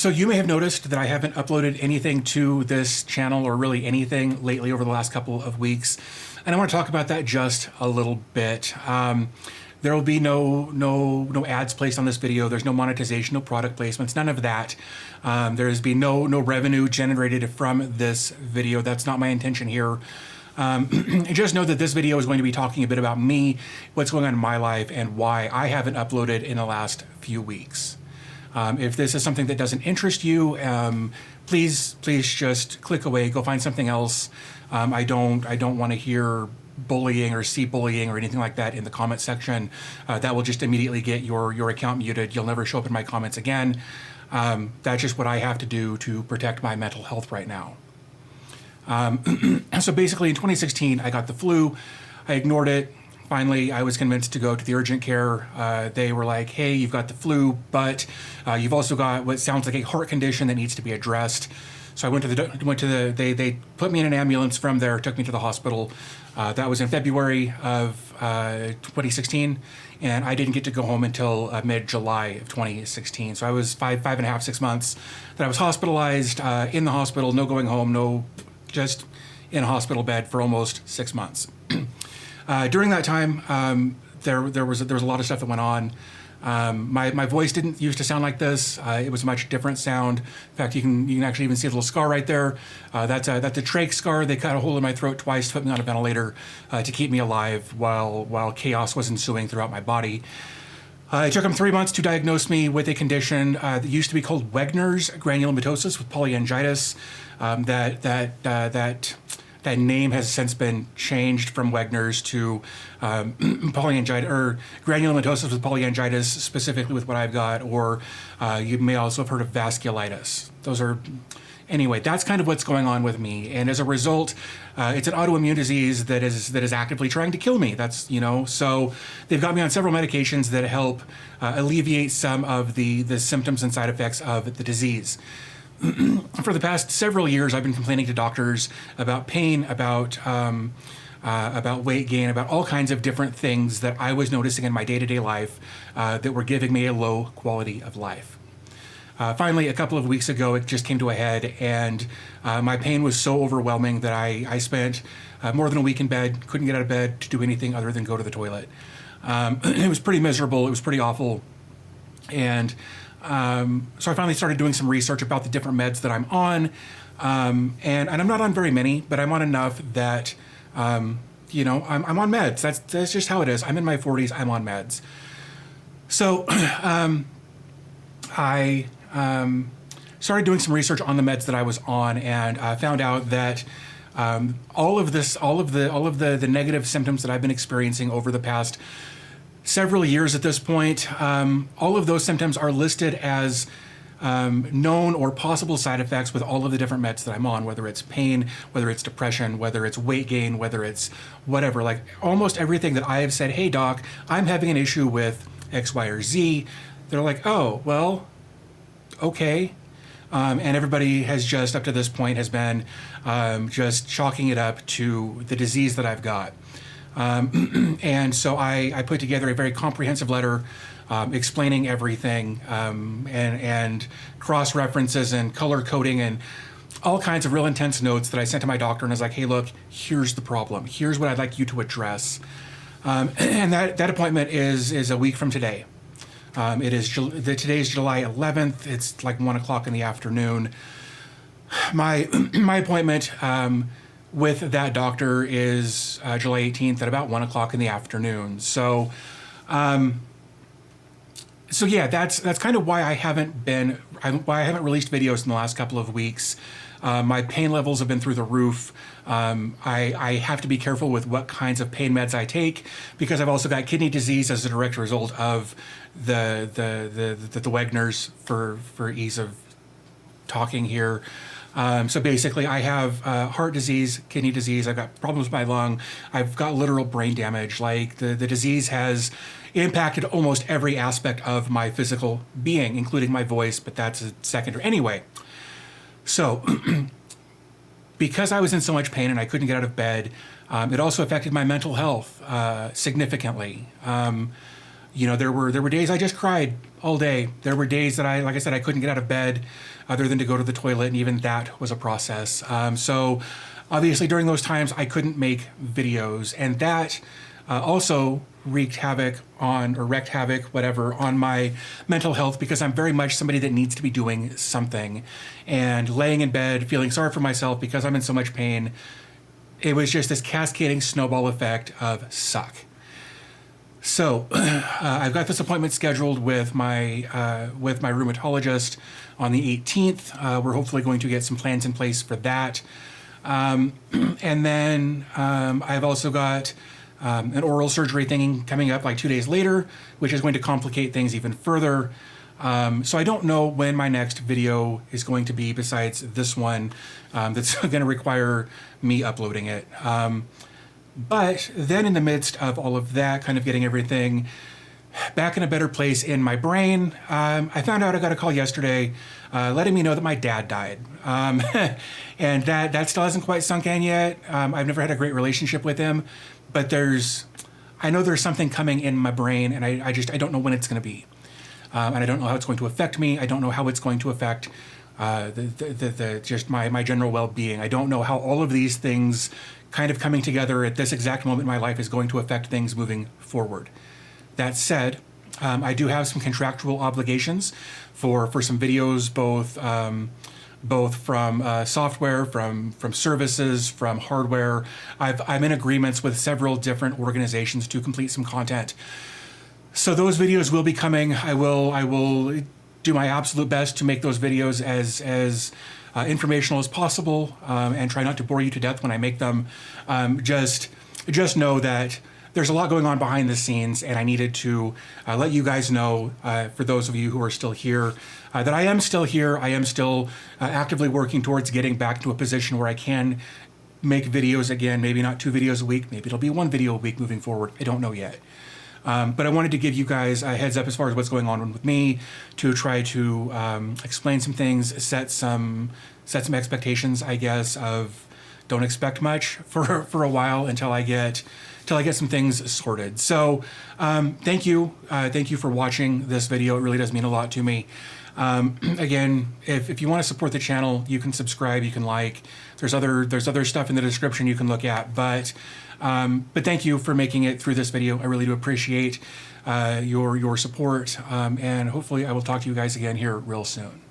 So you may have noticed that I haven't uploaded anything to this channel, or really anything lately, over the last couple of weeks. And I want to talk about that just a little bit. There will be no ads placed on this video. There's no monetization, no product placements, none of that. There's been no revenue generated from this video. That's not my intention here. Just know that this video is going to be talking a bit about me, what's going on in my life, and why I haven't uploaded in the last few weeks. If this is something that doesn't interest you, please just click away, go find something else. I don't want to hear bullying or see bullying or anything like that in the comment section. That will just immediately get your account muted. You'll never show up in my comments again. That's just what I have to do to protect my mental health right now. So basically in 2016, I got the flu. I ignored it. Finally, I was convinced to go to the urgent care. They were like, hey, you've got the flu, but you've also got what sounds like a heart condition that needs to be addressed. So I went to they put me in an ambulance from there, took me to the hospital. That was in February of 2016, and I didn't get to go home until mid-July of 2016. So I was five and a half, 6 months that I was hospitalized, in the hospital, no going home, just in a hospital bed for almost 6 months. During that time, there was a lot of stuff that went on. My voice didn't used to sound like this. It was a much different sound. In fact, you can actually even see a little scar right there. That's a trach scar. They cut a hole in my throat twice to put me on a ventilator to keep me alive while chaos was ensuing throughout my body. It took them 3 months to diagnose me with a condition that used to be called Wegener's granulomatosis with polyangiitis. That name has since been changed from Wegener's to polyangiitis, or granulomatosis with polyangiitis, specifically with what I've got, or you may also have heard of vasculitis. Anyway, that's kind of what's going on with me, and as a result, it's an autoimmune disease that is actively trying to kill me. So they've got me on several medications that help alleviate some of the symptoms and side effects of the disease. For the past several years, I've been complaining to doctors about pain, about weight gain, about all kinds of different things that I was noticing in my day-to-day life that were giving me a low quality of life. Finally, a couple of weeks ago, it just came to a head, and my pain was so overwhelming that I spent more than a week in bed, couldn't get out of bed to do anything other than go to the toilet. It was pretty miserable. It was pretty awful. And so I finally started doing some research about the different meds that I'm on, and I'm not on very many, but I'm on enough that, I'm on meds. That's just how it is. I'm in my 40s, I'm on meds. So I started doing some research on the meds that I was on, and found out that all of the negative symptoms that I've been experiencing over the past several years at this point, all of those symptoms are listed as known or possible side effects with all of the different meds that I'm on, whether it's pain, whether it's depression, whether it's weight gain, whether it's whatever. Like almost everything that I have said, hey doc, I'm having an issue with X, Y, or Z, they're like, oh, well, okay. And everybody has just, up to this point, has been just chalking it up to the disease that I've got. And so I put together a very comprehensive letter explaining everything, and cross-references and color coding and all kinds of real intense notes that I sent to my doctor, and I was like, hey, look, here's the problem. Here's what I'd like you to address. And that appointment is a week from today. Today is July 11th. It's like 1 o'clock in the afternoon. My appointment with that doctor is July 18th at about 1 o'clock in the afternoon. So yeah, that's kind of why I haven't released videos in the last couple of weeks. My pain levels have been through the roof. I have to be careful with what kinds of pain meds I take, because I've also got kidney disease as a direct result of the Wegener's, for ease of talking here. So basically, I have heart disease, kidney disease, I've got problems with my lung, I've got literal brain damage. Like, the disease has impacted almost every aspect of my physical being, including my voice, but that's a secondary. Anyway, so because I was in so much pain and I couldn't get out of bed, it also affected my mental health significantly. There were days I just cried all day. There were days that like I said, I couldn't get out of bed other than to go to the toilet, and even that was a process. So obviously during those times, I couldn't make videos, and that also wreaked havoc on my mental health, because I'm very much somebody that needs to be doing something. And laying in bed, feeling sorry for myself because I'm in so much pain, it was just this cascading snowball effect of suck. So I've got this appointment scheduled with my rheumatologist on the 18th. We're hopefully going to get some plans in place for that. And then I've also got an oral surgery thing coming up like 2 days later, which is going to complicate things even further. So I don't know when my next video is going to be besides this one that's going to require me uploading it. But then in the midst of all of that, kind of getting everything back in a better place in my brain, I found out I got a call yesterday letting me know that my dad died. And that still hasn't quite sunk in yet. I've never had a great relationship with him, but I know there's something coming in my brain, and I don't know when it's going to be. And I don't know how it's going to affect me. I don't know how it's going to affect just my general well-being. I don't know how all of these things kind of coming together at this exact moment in my life is going to affect things moving forward. That said, I do have some contractual obligations for some videos, both from software, from services, from hardware. I'm in agreements with several different organizations to complete some content. So those videos will be coming. I will do my absolute best to make those videos as informational as possible, and try not to bore you to death when I make them. Just know that there's a lot going on behind the scenes, and I needed to let you guys know, for those of you who are still here, that I am still here. I am still actively working towards getting back to a position where I can make videos again. Maybe not 2 videos a week. Maybe it'll be 1 video a week moving forward. I don't know yet. But I wanted to give you guys a heads up as far as what's going on with me, to try to explain some things, set some expectations, I guess, of don't expect much for a while until I get some things sorted. So thank you for watching this video. It really does mean a lot to me. Again, if you want to support the channel, you can subscribe, you can like. There's other stuff in the description you can look at, but thank you for making it through this video. I really do appreciate your support, and hopefully I will talk to you guys again here real soon.